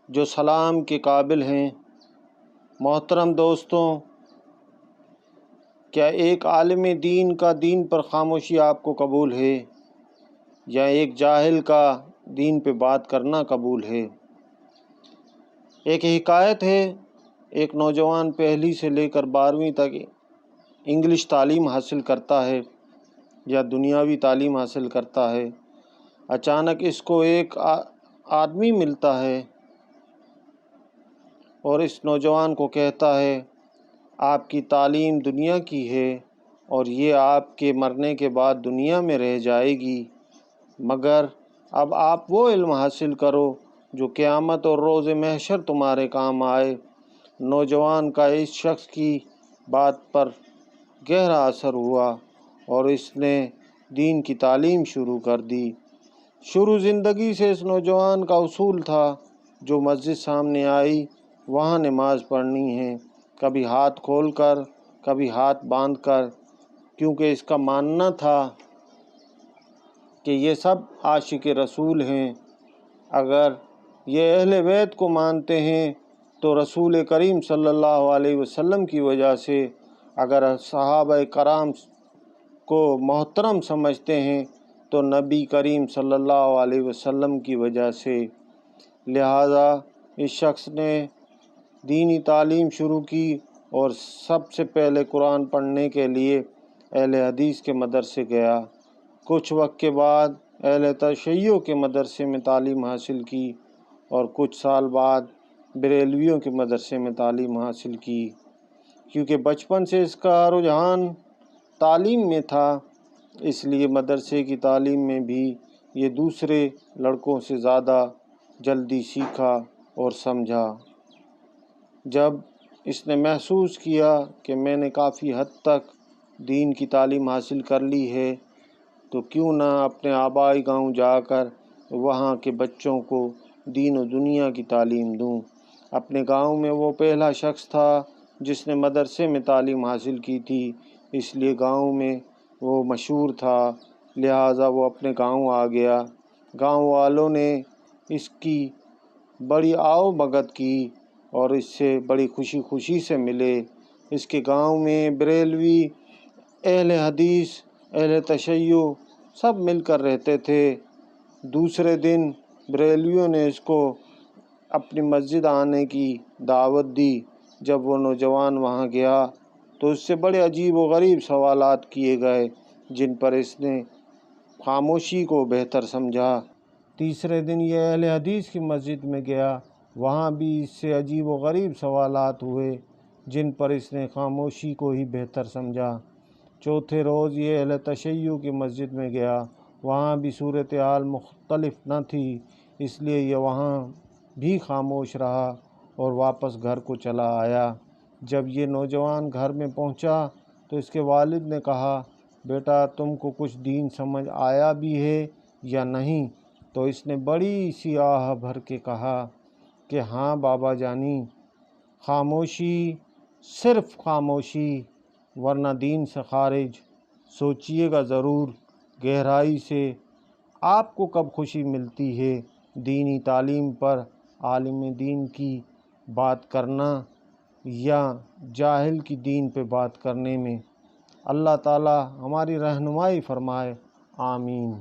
جو سلام کے قابل ہیں۔ محترم دوستوں، کیا ایک عالم دین کا دین پر خاموشی آپ کو قبول ہے، یا ایک جاہل کا دین پہ بات کرنا قبول ہے؟ ایک حکایت ہے، ایک نوجوان پہلی سے لے کر 12ویں تک انگلش تعلیم حاصل کرتا ہے یا دنیاوی تعلیم حاصل کرتا ہے۔ اچانک اس کو ایک آدمی ملتا ہے اور اس نوجوان کو کہتا ہے، آپ کی تعلیم دنیا کی ہے اور یہ آپ کے مرنے کے بعد دنیا میں رہ جائے گی، مگر اب آپ وہ علم حاصل کرو جو قیامت اور روز محشر تمہارے کام آئے۔ نوجوان کا اس شخص کی بات پر گہرا اثر ہوا اور اس نے دین کی تعلیم شروع کر دی۔ شروع زندگی سے اس نوجوان کا اصول تھا، جو مسجد سامنے آئی وہاں نماز پڑھنی ہے، کبھی ہاتھ کھول کر کبھی ہاتھ باندھ کر، کیونکہ اس کا ماننا تھا کہ یہ سب عاشق رسول ہیں۔ اگر یہ اہل بیت کو مانتے ہیں تو رسول کریم صلی اللہ علیہ وسلم کی وجہ سے، اگر صحابہ کرام کو محترم سمجھتے ہیں تو نبی کریم صلی اللہ علیہ وسلم کی وجہ سے۔ لہٰذا اس شخص نے دینی تعلیم شروع کی اور سب سے پہلے قرآن پڑھنے کے لیے اہل حدیث کے مدرسے گیا۔ کچھ وقت کے بعد اہل تشیع کے مدرسے میں تعلیم حاصل کی اور کچھ سال بعد بریلویوں کے مدرسے میں تعلیم حاصل کی۔ کیونکہ بچپن سے اس کا رجحان تعلیم میں تھا، اس لیے مدرسے کی تعلیم میں بھی یہ دوسرے لڑکوں سے زیادہ جلدی سیکھا اور سمجھا۔ جب اس نے محسوس کیا کہ میں نے کافی حد تک دین کی تعلیم حاصل کر لی ہے، تو کیوں نہ اپنے آبائی گاؤں جا کر وہاں کے بچوں کو دین و دنیا کی تعلیم دوں۔ اپنے گاؤں میں وہ پہلا شخص تھا جس نے مدرسے میں تعلیم حاصل کی تھی، اس لیے گاؤں میں وہ مشہور تھا، لہٰذا وہ اپنے گاؤں آ گیا۔ گاؤں والوں نے اس کی بڑی آؤ بھگت کی اور اس سے بڑی خوشی سے ملے۔ اس کے گاؤں میں بریلوی، اہل حدیث، اہل تشیع سب مل کر رہتے تھے۔ دوسرے دن بریلویوں نے اس کو اپنی مسجد آنے کی دعوت دی۔ جب وہ نوجوان وہاں گیا تو اس سے بڑے عجیب و غریب سوالات کیے گئے، جن پر اس نے خاموشی کو بہتر سمجھا۔ تیسرے دن یہ اہل حدیث کی مسجد میں گیا، وہاں بھی اس سے عجیب و غریب سوالات ہوئے، جن پر اس نے خاموشی کو ہی بہتر سمجھا۔ چوتھے روز یہ اہل تشیع کی مسجد میں گیا، وہاں بھی صورتحال مختلف نہ تھی، اس لیے یہ وہاں بھی خاموش رہا اور واپس گھر کو چلا آیا۔ جب یہ نوجوان گھر میں پہنچا تو اس کے والد نے کہا، بیٹا تم کو کچھ دین سمجھ آیا بھی ہے یا نہیں؟ تو اس نے بڑی سی آہ بھر کے کہا کہ ہاں بابا جانی، خاموشی، صرف خاموشی، ورنہ دین سے خارج۔ سوچئے گا ضرور گہرائی سے، آپ کو کب خوشی ملتی ہے دینی تعلیم پر عالم دین کی بات کرنا یا جاہل کی دین پہ بات کرنے میں۔ اللہ تعالی ہماری رہنمائی فرمائے، آمین۔